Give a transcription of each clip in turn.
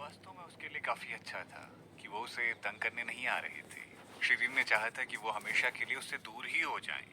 वास्तव में उसके लिए काफी अच्छा था कि वो उसे तंग करने नहीं आ रहे थे। शिरीन ने चाहा था कि वो हमेशा के लिए उससे दूर ही हो जाएं।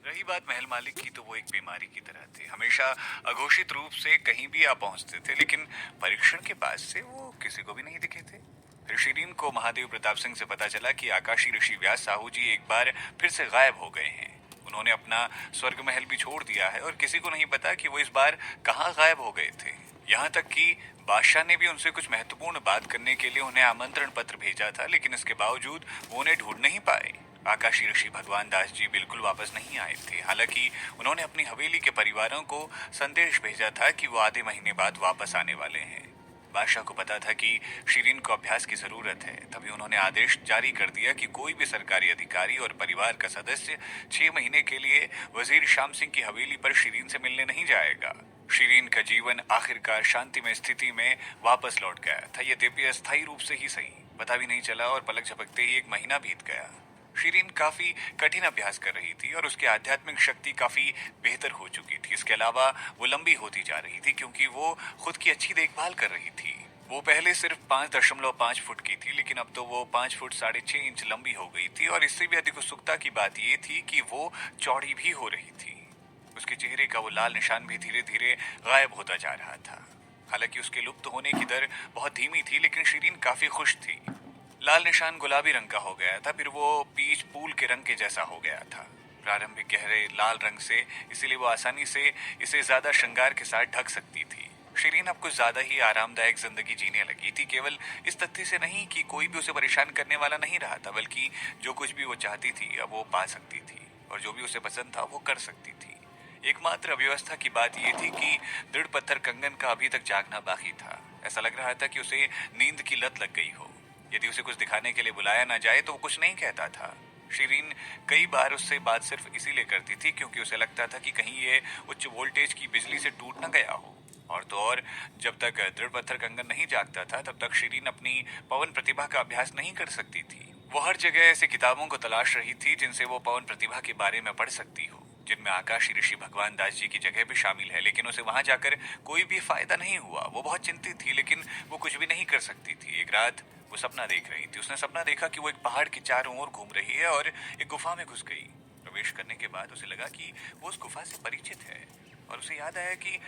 रही बात महल मालिक की, तो वो एक बीमारी की तरह थे, हमेशा अघोषित रूप से कहीं भी आ पहुंचते थे, लेकिन परीक्षण के बाद से वो किसी को भी नहीं दिखे थे। फिर शिरीन को महादेव प्रताप सिंह से पता चला कि आकाशी ऋषि व्यास साहू जी एक बार फिर से गायब हो गए हैं। उन्होंने अपना स्वर्ग महल भी छोड़ दिया है और किसी को नहीं पता कि वो इस बार कहाँ गायब हो गए थे। यहाँ तक कि बादशाह ने भी उनसे कुछ महत्वपूर्ण बात करने के लिए उन्हें आमंत्रण पत्र भेजा था, लेकिन इसके बावजूद वो उन्हें ढूंढ नहीं पाए। आकाशी ऋषि भगवान दास जी बिल्कुल वापस नहीं आए थे। हालांकि उन्होंने अपनी हवेली के परिवारों को संदेश भेजा था कि वो आधे महीने बाद वापस आने वाले हैं। बादशाह को पता था कि शिरीन को अभ्यास की जरूरत है, तभी उन्होंने आदेश जारी कर दिया कि कोई भी सरकारी अधिकारी और परिवार का सदस्य 6 महीने के लिए वजीर शाम सिंह की हवेली पर शिरीन से मिलने नहीं जाएगा। शिरीन का जीवन आखिरकार शांतिमय स्थिति में वापस लौट गया था, यद्यपि अस्थायी रूप से ही सही। पता भी नहीं चला और पलक झपकते ही 1 महीना बीत गया। शिरीन काफी कठिन अभ्यास कर रही थी और उसकी आध्यात्मिक शक्ति काफी बेहतर हो चुकी थी। इसके अलावा वो लंबी होती जा रही थी क्योंकि वो खुद की अच्छी देखभाल कर रही थी। वो पहले सिर्फ 5.5 फुट की थी, लेकिन अब तो वो 5 फुट 6.5 इंच लंबी हो गई थी। और इससे भी अधिक उत्सुकता की बात ये थी कि वो चौड़ी भी हो रही थी। उसके चेहरे का वो लाल निशान भी धीरे धीरे गायब होता जा रहा था। हालांकि उसके लुप्त होने की दर बहुत धीमी थी, लेकिन शिरीन काफी खुश थी। लाल निशान गुलाबी रंग का हो गया था, फिर वो पीच फूल के रंग के जैसा हो गया था, प्रारंभिक गहरे लाल रंग से, इसीलिए वो आसानी से इसे ज्यादा श्रृंगार के साथ ढक सकती थी। शिरीन अब कुछ ज्यादा ही आरामदायक जिंदगी जीने लगी थी, केवल इस तथ्य से नहीं कि कोई भी उसे परेशान करने वाला नहीं रहा था, बल्कि जो कुछ भी वो चाहती थी अब वो पा सकती थी और जो भी उसे पसंद था वो कर सकती थी। एकमात्र अव्यवस्था की बात यह थी कि दृढ़ पत्थर कंगन का अभी तक जागना बाकी था। ऐसा लग रहा था कि उसे नींद की लत लग गई हो। यदि उसे कुछ दिखाने के लिए बुलाया ना जाए तो वो कुछ नहीं कहता था। शिरीन कई बार उससे बात सिर्फ इसीलिए करती थी क्योंकि उसे लगता था कि कहीं ये उच्च वोल्टेज की बिजली से टूट न गया हो। और तो और, जब तक दृढ़ पत्थर कंगन नहीं जागता था तब तक शिरीन अपनी पवन प्रतिभा का अभ्यास नहीं कर सकती थी। वो हर जगह ऐसी किताबों को तलाश रही थी जिनसे वो पवन प्रतिभा के बारे में पढ़ सकती हो, जिनमें आकाशी ऋषि भगवान दास जी की जगह भी शामिल है, लेकिन उसे वहां जाकर कोई भी फायदा नहीं हुआ। वो बहुत चिंतित थी, लेकिन वो कुछ भी नहीं कर सकती थी। एक रात वो सपना देख रही थी। उसने सपना देखा कि वो एक पहाड़ के चारों ओर घूम रही है और एक गुफा में घुस गई। प्रवेश करने के बाद उसे लगा कि वो उस गुफा से परिचित है और उसे याद आया कि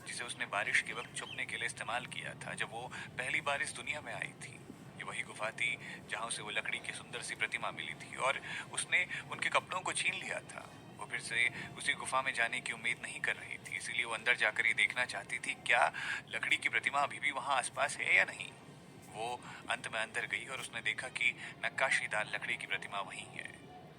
जिसे उसने बारिश के वक्त छुपने के लिए इस्तेमाल किया था जब वो पहली बार इस दुनिया में आई थी। ये वही गुफा थी जहां उसे वो लकड़ी की सुंदर सी प्रतिमा मिली थी और उसने उनके कपड़ों को छीन लिया था। वो फिर से उसी गुफा में जाने की उम्मीद नहीं कर रही थी, इसीलिए वो अंदर जाकर ये देखना चाहती थी क्या लकड़ी की प्रतिमा अभी भी वहां आसपास है या नहीं। वो अंत में अंदर गई और उसने देखा कि नक्काशीदार लकड़ी की प्रतिमा वहीं है।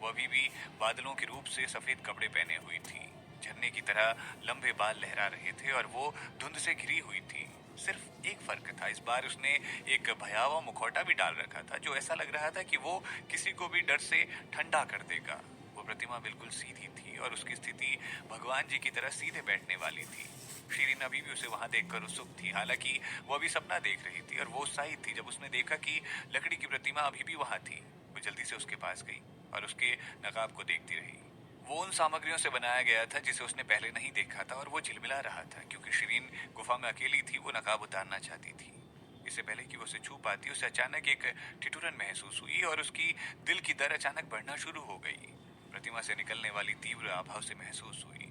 वो अभी भी बादलों के रूप से सफेद कपड़े पहने हुई थी, झरने की तरह लंबे बाल लहरा रहे थे और वो धुंध से घिरी हुई थी। सिर्फ एक फर्क था, इस बार उसने एक भयावह मुखौटा भी डाल रखा था जो ऐसा लग रहा था कि वो किसी को भी डर से ठंडा कर देगा। वो प्रतिमा बिल्कुल सीधी थी और उसकी स्थिति भगवान जी की तरह सीधे बैठने वाली थी। शिरीन अभी भी उसे वहां देखकर उत्सुक थी। हालांकि वो अभी सपना देख रही थी और वो उत्साहित थी जब उसने देखा कि लकड़ी की प्रतिमा अभी भी वहां थी। वो जल्दी से उसके पास गई और उसके नकाब को देखती रही। वो उन सामग्रियों से बनाया गया था जिसे उसने पहले नहीं देखा था और वो झिलमिला रहा था। क्योंकि शिरीन गुफा में अकेली थी, वो नकाब उतारना चाहती थी। इससे पहले कि वो उसे छू पाती, उसे अचानक एक ठिठुरन महसूस हुई और उसकी दिल की दर अचानक बढ़ना शुरू हो गई। प्रतिमा से निकलने वाली तीव्र आभा उसे महसूस हुई।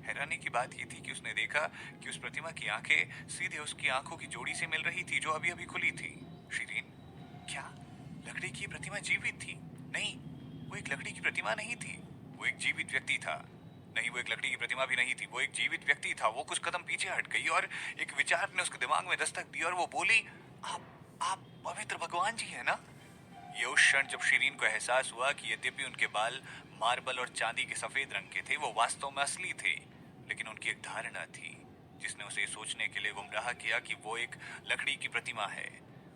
हैरानी की बात यह थी कि उसने देखा कि उस प्रतिमा की आंखें सीधे उसकी आंखों की जोड़ी से मिल रही थी जो अभी अभी खुली थी। शिरीन, क्या लकड़ी की प्रतिमा जीवित थी? नहीं, वो एक लकड़ी की प्रतिमा नहीं थी, वो एक जीवित व्यक्ति था। नहीं, वो एक लकड़ी की प्रतिमा भी नहीं थी, वो एक जीवित व्यक्ति था। वो कुछ कदम पीछे हट गई और एक विचार ने उसके दिमाग में दस्तक दी और वो बोली, आप पवित्र भगवान जी है ना? ये उस क्षण जब शिरीन को एहसास हुआ कि यद्यपि उनके बाल मार्बल और चांदी के सफेद रंग के थे, वो वास्तव में असली थे। लेकिन उनकी एक धारणा थी जिसने उसे सोचने के लिए गुमराह किया कि वो एक लकड़ी की प्रतिमा है।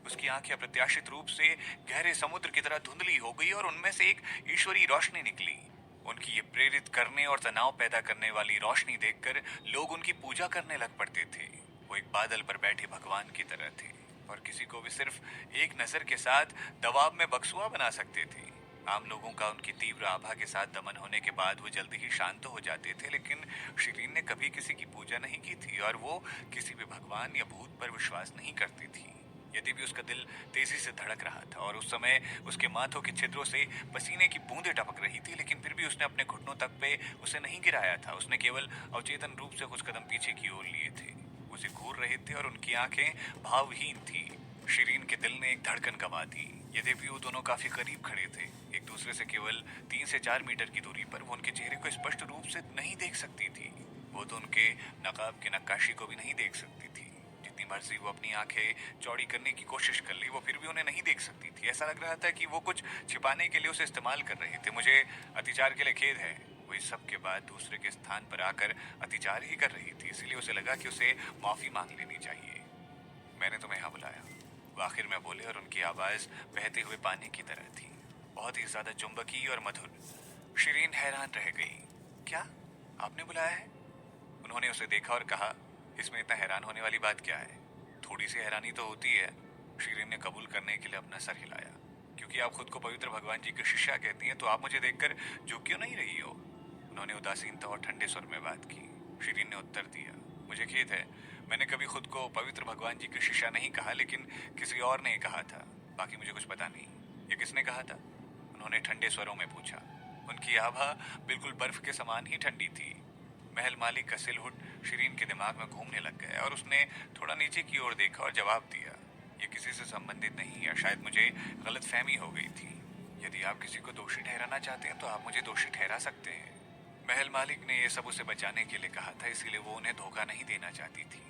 उसकी आंखें अप्रत्याशित रूप से गहरे समुद्र की तरह धुंधली हो गई और उनमें से एक ईश्वरीय रोशनी निकली। उनकी ये प्रेरित करने और तनाव पैदा करने वाली रोशनी देखकर लोग उनकी पूजा करने लग पड़ते थे। वो एक बादल पर बैठे भगवान की तरह थे और किसी को भी सिर्फ एक नजर के साथ दबाव में बक्सुआ बना सकते थे। आम लोगों का उनकी तीव्र आभा के साथ दमन होने के बाद वो जल्दी ही शांत हो जाते थे, लेकिन शिरीन ने कभी किसी की पूजा नहीं की थी और वो किसी भी भगवान या भूत पर विश्वास नहीं करती थी। यद्यपि उसका दिल तेजी से धड़क रहा था और उस समय उसके माथों के छिद्रों से पसीने की बूंदें टपक रही थी, लेकिन फिर भी उसने अपने घुटनों तक पे उसे नहीं गिराया था। उसने केवल अवचेतन रूप से कुछ कदम पीछे की ओर लिए थे। उसे घूर रहे थे और उनकी आंखें भावहीन थी। शिरीन के दिल ने एक धड़कन गवा दी। यद्यपि वो दोनों काफी करीब खड़े थे, एक दूसरे से केवल 3 से 4 मीटर की दूरी पर, वो उनके चेहरे को स्पष्ट रूप से नहीं देख सकती थी। वो तो उनके नकाब की नक्काशी को भी नहीं देख सकती थी। जितनी मर्जी वो अपनी आंखें चौड़ी करने की कोशिश कर ली, वो फिर भी उन्हें नहीं देख सकती थी। ऐसा लग रहा था कि वो कुछ छिपाने के लिए उसे इस्तेमाल कर रहे थे। मुझे अतिचार के लिए खेद है, वो इस सब के बाद दूसरे के स्थान पर आकर अतिचार ही कर रही थी, इसलिए उसे लगा कि उसे माफी मांग लेनी चाहिए। मैंने तुम्हें यहाँ बुलाया, वो आखिर में बोले और उनकी आवाज बहते हुए पानी की तरह थी, बहुत ही ज्यादा चुंबकीय और मधुर। शिरीन हैरान रह गई। क्या आपने बुलाया है? उन्होंने उसे देखा और कहा, इसमें इतना हैरान होने वाली बात क्या है? थोड़ी सी हैरानी तो होती है। शिरीन ने कबूल करने के लिए अपना सर हिलाया। क्योंकि आप खुद को पवित्र भगवान जी की शिष्या कहती हैं, तो आप मुझे देखकर झुक क्यों नहीं रही हो? उन्होंने उदासीनता और ठंडे स्वर में बात की। शिरीन ने उत्तर दिया, मुझे खेद है, मैंने कभी खुद को पवित्र भगवान जी की शिष्या नहीं कहा, लेकिन किसी और ने कहा था। बाकी मुझे कुछ पता नहीं। ये किसने कहा था? उन्होंने ठंडे स्वरों में पूछा। उनकी आभा बिल्कुल बर्फ के समान ही ठंडी थी। महल मालिक का सिलहुट शिरीन के दिमाग में घूमने लग गया और उसने थोड़ा नीचे की ओर देखा और जवाब दिया, ये किसी से संबंधित नहीं, या शायद मुझे गलतफहमी हो गई थी। यदि आप किसी को दोषी ठहराना चाहते हैं तो आप मुझे दोषी ठहरा सकते हैं। महल मालिक ने यह सब उसे बचाने के लिए कहा था, इसीलिए वो उन्हें धोखा नहीं देना चाहती थी।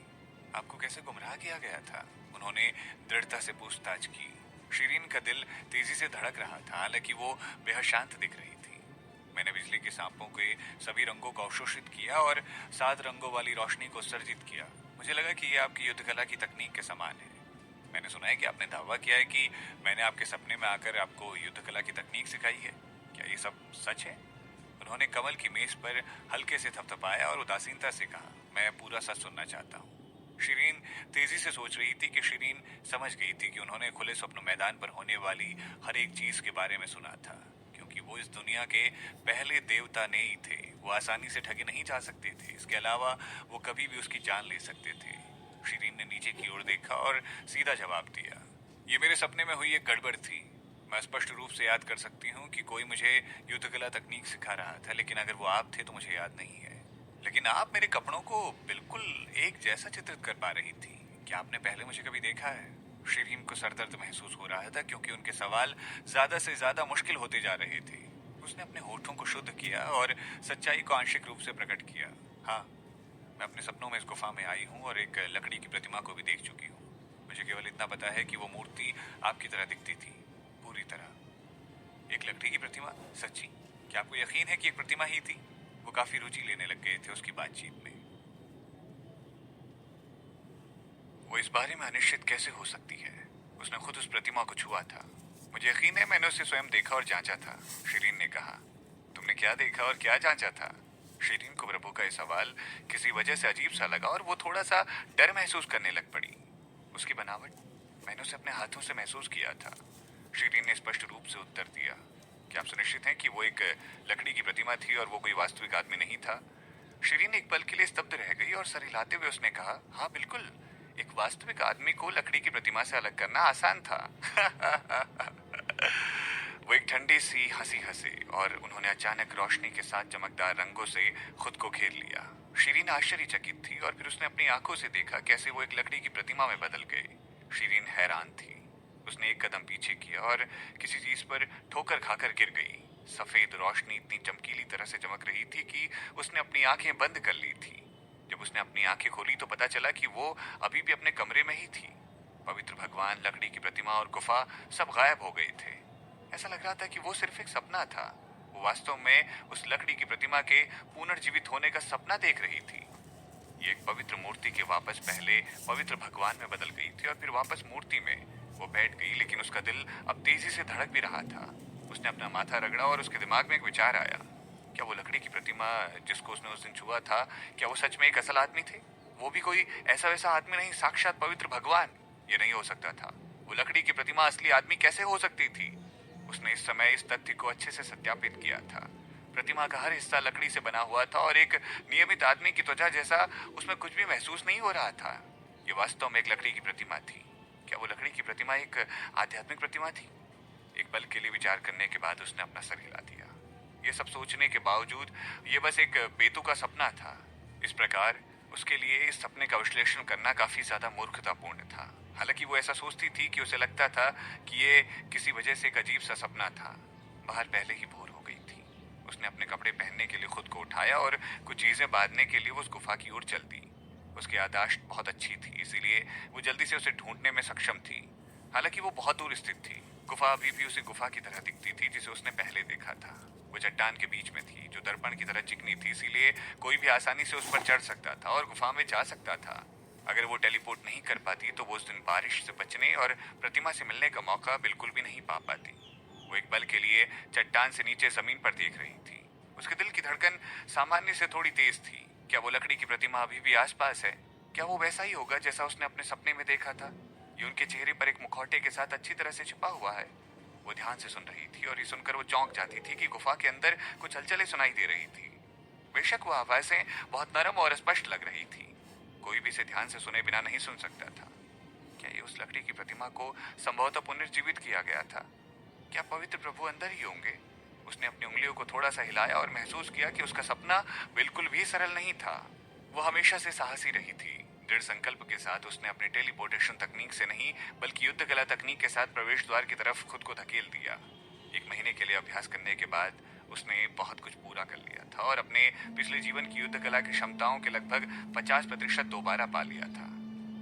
आपको कैसे गुमराह किया गया था? उन्होंने दृढ़ता से पूछताछ की। शिरीन का दिल तेजी से धड़क रहा था, हालांकि वो बेहद शांत दिख रही थी। मैंने बिजली के सांपों के सभी रंगों को अवशोषित किया और 7 रंगों वाली रोशनी को सर्जित किया। मुझे लगा कि ये आपकी युद्ध कला की तकनीक के समान है। मैंने सुना है कि आपने दावा किया है कि मैंने आपके सपने में आकर आपको युद्ध कला की तकनीक सिखाई है। क्या ये सब सच है? उन्होंने कमल की मेज पर हल्के से थपथपाया और उदासीनता से कहा, मैं पूरा सच सुनना चाहता हूँ। शिरीन तेजी से सोच रही थी कि शिरीन समझ गई थी कि उन्होंने खुले स्वप्न मैदान पर होने वाली हर एक चीज के बारे में सुना था, क्योंकि वो इस दुनिया के पहले देवता ने ही थे। वो आसानी से ठगे नहीं जा सकते थे। इसके अलावा वो कभी भी उसकी जान ले सकते थे। शिरीन ने नीचे की ओर देखा और सीधा जवाब दिया, ये मेरे सपने में हुई एक गड़बड़ थी। मैं स्पष्ट रूप से याद कर सकती हूँ कि कोई मुझे युद्ध कला तकनीक सिखा रहा था, लेकिन अगर वो आप थे तो मुझे याद नहीं है। लेकिन आप मेरे कपड़ों को बिल्कुल एक जैसा चित्रित कर पा रही थी। क्या आपने पहले मुझे कभी देखा है? शिरीन को सरदर्द महसूस हो रहा था, क्योंकि उनके सवाल ज्यादा से ज्यादा मुश्किल होते जा रहे थे। उसने अपने होठों को शुद्ध किया और सच्चाई को आंशिक रूप से प्रकट किया। हाँ, मैं अपने सपनों में इस गुफा में आई हूँ और एक लकड़ी की प्रतिमा को भी देख चुकी हूँ। मुझे केवल इतना पता है कि वो मूर्ति आपकी तरह दिखती थी, पूरी तरह। एक लकड़ी की प्रतिमा? सच्ची? क्या आपको यकीन है कि एक प्रतिमा ही थी? वो काफी रुचि लेने लग गए थे उसकी बातचीत में। वो इस बारे में अनिश्चित कैसे हो सकती है? उसने खुद उस प्रतिमा को छुआ था। मुझे यकीन है, मैंने उसे स्वयं देखा और जांचा था, शिरीन ने कहा। तुमने क्या देखा और क्या जांचा था? शिरीन को प्रभु का यह सवाल किसी वजह से अजीब सा लगा और वो थोड़ा सा डर महसूस करने लग पड़ी। उसकी बनावट? मैंने उसे अपने हाथों से महसूस किया था, शिरीन ने स्पष्ट रूप से उत्तर दिया। क्या आप सुनिश्चित हैं कि वो एक लकड़ी की प्रतिमा थी और वो कोई वास्तविक आदमी नहीं था? शिरीन एक पल के लिए स्तब्ध रह गई और सर हिलाते हुए उसने कहा, हाँ बिल्कुल, एक वास्तविक आदमी को लकड़ी की प्रतिमा से अलग करना आसान था। वो एक ठंडी सी हंसी हंसे और उन्होंने अचानक रोशनी के साथ चमकदार रंगों से खुद को घेर लिया। शिरीन आश्चर्यचकित थी और फिर उसने अपनी आंखों से देखा कैसे वो एक लकड़ी की प्रतिमा में बदल गए। शिरीन हैरान थी। उसने एक कदम पीछे किया और किसी चीज पर ठोकर खाकर गिर गई। सफेद रोशनी इतनी चमकीली तरह से चमक रही थी कि उसने अपनी आंखें बंद कर ली थी। जब उसने अपनी आंखें खोली तो पता चला कि वो अभी भी अपने कमरे में ही थी। पवित्र भगवान, लकड़ी की प्रतिमा और गुफा सब गायब हो गए थे। ऐसा लग रहा था कि वो सिर्फ एक सपना था। वो वास्तव में उस लकड़ी की प्रतिमा के पुनर्जीवित होने का सपना देख रही थी। ये एक पवित्र मूर्ति के वापस पहले पवित्र भगवान में बदल गई थी और फिर वापस मूर्ति में वो बैठ गई, लेकिन उसका दिल अब तेजी से धड़क भी रहा था। उसने अपना माथा रगड़ा और उसके दिमाग में एक विचार आया। क्या वो लकड़ी की प्रतिमा जिसको उसने उस दिन छुआ था, क्या वो सच में एक असल आदमी थे? वो भी कोई ऐसा वैसा आदमी नहीं, साक्षात पवित्र भगवान। ये नहीं हो सकता था। वो लकड़ी की प्रतिमा असली आदमी कैसे हो सकती थी? उसने इस समय इस तथ्य को अच्छे से सत्यापित किया था। प्रतिमा का हर हिस्सा लकड़ी से बना हुआ था और एक नियमित आदमी की त्वचा जैसा उसमें कुछ भी महसूस नहीं हो रहा था। ये वास्तव में एक लकड़ी की प्रतिमा थी। क्या वो लकड़ी की प्रतिमा एक आध्यात्मिक प्रतिमा थी? एक पल के लिए विचार करने के बाद उसने अपना सर हिला दिया। ये सब सोचने के बावजूद ये बस एक बेतुका सपना था। इस प्रकार उसके लिए इस सपने का विश्लेषण करना काफी ज्यादा मूर्खतापूर्ण था। हालांकि वो ऐसा सोचती थी कि उसे लगता था कि ये किसी वजह से एक अजीब सा सपना था। बाहर पहले ही भोर हो गई थी। उसने अपने कपड़े पहनने के लिए खुद को उठाया और कुछ चीजें बांधने के लिए वो उस गुफा की ओर चल दी। उसकी याददाश्त बहुत अच्छी थी, इसीलिए वो जल्दी से उसे ढूंढने में सक्षम थी। हालांकि वो बहुत दूर स्थित थी। गुफा अभी भी उसे गुफा की तरह दिखती थी जिसे उसने पहले देखा था। वो चट्टान के बीच में थी जो दर्पण की तरह चिकनी थी, इसीलिए कोई भी आसानी से उस पर चढ़ सकता था और गुफा में जा सकता था। अगर वो टेलीपोर्ट नहीं कर पाती तो वो उस दिन बारिश से बचने और प्रतिमा से मिलने का मौका बिल्कुल भी नहीं पा पाती। वो एक पल के लिए चट्टान से नीचे जमीन पर देख रही थी। उसके दिल की धड़कन सामान्य से थोड़ी तेज थी। क्या वो लकड़ी की प्रतिमा अभी भी आसपास है? क्या वो वैसा ही होगा जैसा उसने अपने सपने में देखा था? ये उनके चेहरे पर एक मुखौटे के साथ अच्छी तरह से छिपा हुआ है। वो ध्यान से सुन रही थी और ये सुनकर वो चौंक जाती थी कि गुफा के अंदर कुछ हलचलें सुनाई दे रही थी। बेशक वो आवाजें बहुत नरम और स्पष्ट लग रही थी। कोई भी इसे ध्यान से सुने बिना नहीं सुन सकता था। क्या ये उस लकड़ी की प्रतिमा को संभवतः पुनर्जीवित किया गया था? क्या पवित्र प्रभु अंदर ही होंगे? उसने अपनी उंगलियों को थोड़ा सा हिलाया और महसूस किया कि उसका सपना बिल्कुल भी सरल नहीं था। वो हमेशा से साहसी रही थी। दृढ़ संकल्प के साथ उसने अपने टेलीपोर्टेशन तकनीक से नहीं बल्कि युद्ध कला तकनीक के साथ प्रवेश द्वार की तरफ खुद को धकेल दिया। 1 महीने के लिए अभ्यास करने के बाद उसने बहुत कुछ पूरा कर लिया था और अपने पिछले जीवन की युद्ध कला की क्षमताओं के लगभग 50% दोबारा पा लिया था।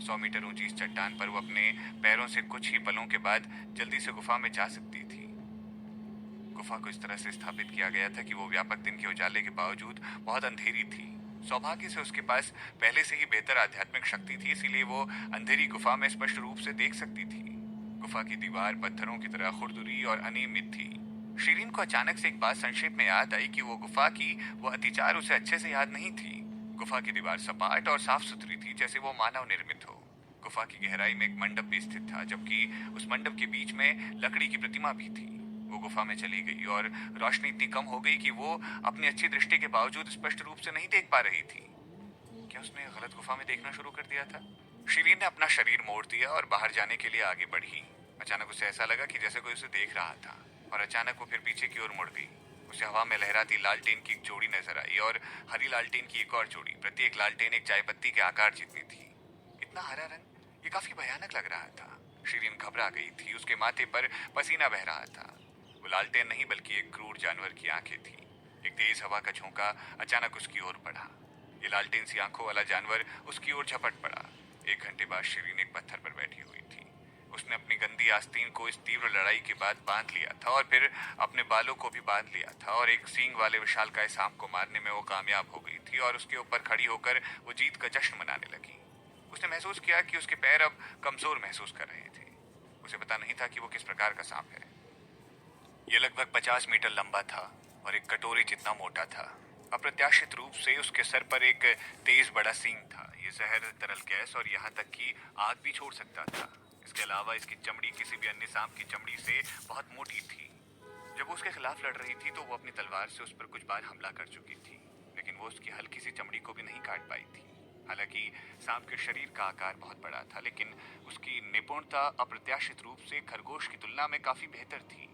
100 मीटर ऊंची इस चट्टान पर वो अपने पैरों से कुछ ही पलों के बाद जल्दी से गुफा में जा सकती थी। गुफा को इस तरह से स्थापित किया गया था कि वो व्यापक दिन के उजाले के बावजूद बहुत अंधेरी थी। सौभाग्य से उसके पास पहले से ही बेहतर आध्यात्मिक शक्ति थी, इसीलिए वो अंधेरी गुफा में स्पष्ट रूप से देख सकती थी। गुफा की दीवार पत्थरों की तरह खुरदुरी और अनियमित थी। शीरीन को अचानक से एक बात संक्षेप में याद आई कि वो गुफा की वो अतिचार उसे अच्छे से याद नहीं थी। गुफा की दीवार सपाट और साफ सुथरी थी, जैसे वो मानव निर्मित हो। गुफा की गहराई में एक मंडप भी स्थित था, जबकि उस मंडप के बीच में लकड़ी की प्रतिमा भी थी। वो गुफा में चली गई और रोशनी इतनी कम हो गई कि वो अपनी अच्छी दृष्टि के बावजूद स्पष्ट रूप से नहीं देख पा रही थी। क्या उसने गलत गुफा में देखना शुरू कर दिया था? शीरीन ने अपना शरीर मोड़ दिया और बाहर जाने के लिए आगे बढ़ी। अचानक उसे ऐसा लगा कि जैसे कोई उसे देख रहा था और अचानक वो फिर पीछे की ओर मुड़ गई। उसे हवा में लहराती लालटेन की एक जोड़ी नजर आई और हरी लालटेन की एक और जोड़ी। प्रत्येक लालटेन एक चाय पत्ती के आकार जितनी थी। इतना हरा रंग, ये काफी भयानक लग रहा था। शीरीन घबरा गई थी। उसके माथे पर पसीना बह रहा था। वो लालटेन नहीं बल्कि एक क्रूर जानवर की आंखें थी। एक तेज हवा का झोंका अचानक उसकी ओर बढ़ा। ये लालटेन सी आंखों वाला जानवर उसकी ओर झपट पड़ा। 1 घंटे बाद शीरीन एक पत्थर पर बैठी हुई थी। उसने अपनी गंदी आस्तीन को इस तीव्र लड़ाई के बाद बांध लिया था और फिर अपने बालों को भी बांध लिया था और एक सींग वाले विशालकाय सांप को मारने में वो कामयाब हो गई थी और उसके ऊपर खड़ी होकर वो जीत का जश्न मनाने लगी। उसने महसूस किया कि उसके पैर अब कमजोर महसूस कर रहे थे। उसे पता नहीं था कि वो किस प्रकार का सांप है। ये लगभग 50 मीटर लंबा था और एक कटोरी जितना मोटा था। अप्रत्याशित रूप से उसके सर पर एक तेज बड़ा सींग था। ये जहर, तरल गैस और यहाँ तक कि आग भी छोड़ सकता था। इसके अलावा इसकी चमड़ी किसी भी अन्य सांप की चमड़ी से बहुत मोटी थी। जब वो उसके खिलाफ लड़ रही थी तो वो अपनी तलवार से उस पर कुछ बार हमला कर चुकी थी, लेकिन वो उसकी हल्की सी चमड़ी को भी नहीं काट पाई थी। हालांकि सांप के शरीर का आकार बहुत बड़ा था, लेकिन उसकी निपुणता अप्रत्याशित रूप से खरगोश की तुलना में काफी बेहतर थी।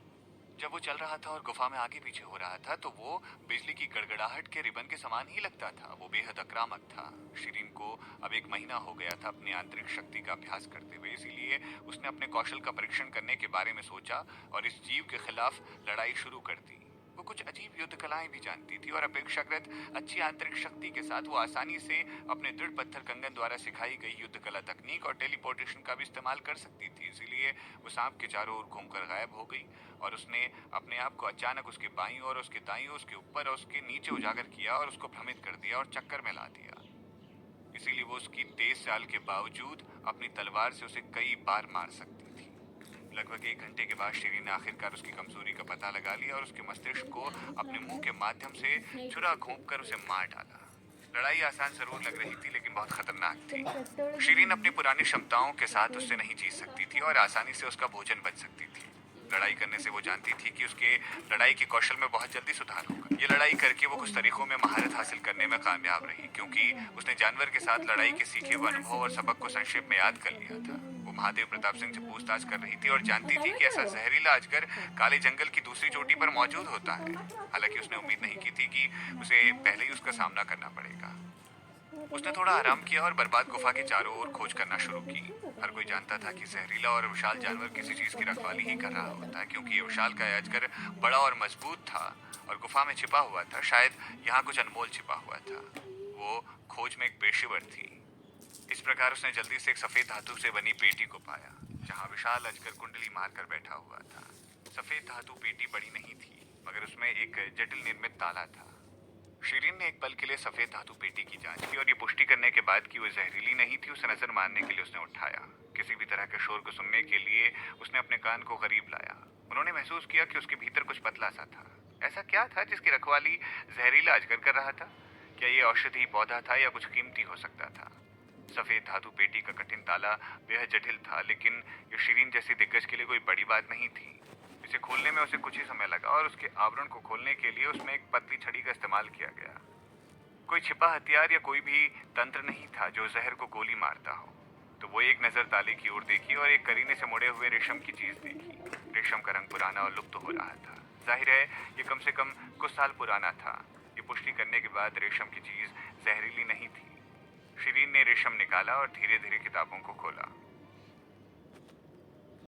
जब वो चल रहा था और गुफा में आगे पीछे हो रहा था तो वो बिजली की गड़गड़ाहट के रिबन के समान ही लगता था। वो बेहद आक्रामक था। शीरीन को अब 1 महीना हो गया था अपनी आंतरिक शक्ति का अभ्यास करते हुए, इसीलिए उसने अपने कौशल का परीक्षण करने के बारे में सोचा और इस जीव के खिलाफ लड़ाई शुरू कर दी। वो कुछ अजीब युद्ध कलाएं भी जानती थी और अपेक्षाकृत अच्छी आंतरिक शक्ति के साथ वो आसानी से अपने दृढ़ पत्थर कंगन द्वारा सिखाई गई युद्ध कला तकनीक और टेलीपोर्टेशन का भी इस्तेमाल कर सकती थी। इसीलिए वो सांप के चारों ओर घूमकर गायब हो गई और उसने अपने आप को अचानक उसके बाईं ओर, उसके दाईं ओर, उसके ऊपर और उसके नीचे उजागर किया और उसको भ्रमित कर दिया और चक्कर में ला दिया। इसीलिए वो उसकी तेज चाल के बावजूद अपनी तलवार से उसे कई बार मार सकती थी। लगभग 1 घंटे के बाद शीरीन ने आखिरकार उसकी कमजोरी का पता लगा लिया और उसके मस्तिष्क को अपने मुंह के माध्यम से छुरा घोंपकर उसे मार डाला। लड़ाई आसान जरूर लग रही थी, लेकिन बहुत खतरनाक थी। शीरीन अपनी पुरानी क्षमताओं के साथ उससे नहीं जीत सकती थी और आसानी से उसका भोजन बच सकती थी। लड़ाई करने से वो जानती थी कि उसके लड़ाई के कौशल में बहुत जल्दी सुधार होगा। ये लड़ाई करके वो कुछ तरीकों में महारत हासिल करने में कामयाब रही, क्योंकि उसने जानवर के साथ लड़ाई के सीखे हुए अनुभव और सबक को संक्षेप में याद कर लिया था। वो महादेव प्रताप सिंह से पूछताछ कर रही थी और जानती थी कि ऐसा जहरीला अजगर काले जंगल की दूसरी चोटी पर मौजूद होता है। हालांकि उसने उम्मीद नहीं की थी कि उसे पहले ही उसका सामना करना पड़ेगा। उसने थोड़ा आराम किया और बर्बाद गुफा के चारों ओर खोज करना शुरू की। हर कोई जानता था कि जहरीला और विशाल जानवर किसी चीज की रखवाली ही कर रहा होता है, क्योंकि ये विशाल का अजगर बड़ा और मजबूत था और गुफा में छिपा हुआ था। शायद यहाँ कुछ अनमोल छिपा हुआ था। वो खोज में एक पेशेवर थी। इस प्रकार उसने जल्दी से एक सफेद धातु से बनी पेटी को पाया, जहाँ विशाल अजगर कुंडली मारकर बैठा हुआ था। सफेद धातु पेटी बड़ी नहीं थी, मगर उसमें एक जटिल निर्मित ताला था। शीरीन ने एक पल के लिए सफेद धातु पेटी की जांच की और ये पुष्टि करने के बाद कि वो जहरीली नहीं थी, उसे नजर मारने के लिए उसने उठाया। किसी भी तरह के शोर को सुनने के लिए उसने अपने कान को करीब लाया। उन्होंने महसूस किया कि उसके भीतर कुछ पतला सा था। ऐसा क्या था जिसकी रखवाली जहरीला अजगर कर रहा था? क्या ये औषधि पौधा था या कुछ कीमती हो सकता था? सफेद धातु पेटी का कठिन ताला बेहद जटिल था, लेकिन ये शीरीन जैसी दिग्गज के लिए कोई बड़ी बात नहीं थी। इसे खोलने में उसे कुछ ही समय लगा और उसके आवरण को खोलने के लिए उसमें एक पतली छड़ी का इस्तेमाल किया गया। कोई छिपा हथियार या कोई भी तंत्र नहीं था जो जहर को गोली मारता हो। तो वो एक नजर ताले की ओर देखी और एक करीने से मुड़े हुए रेशम की चीज देखी। रेशम का रंग पुराना और लुप्त हो रहा था। जाहिर है ये कम से कम कुछ साल पुराना था। ये पुष्टि करने के बाद रेशम की चीज जहरीली नहीं थी। शीरीन ने रेशम निकाला और धीरे धीरे किताबों को खोला।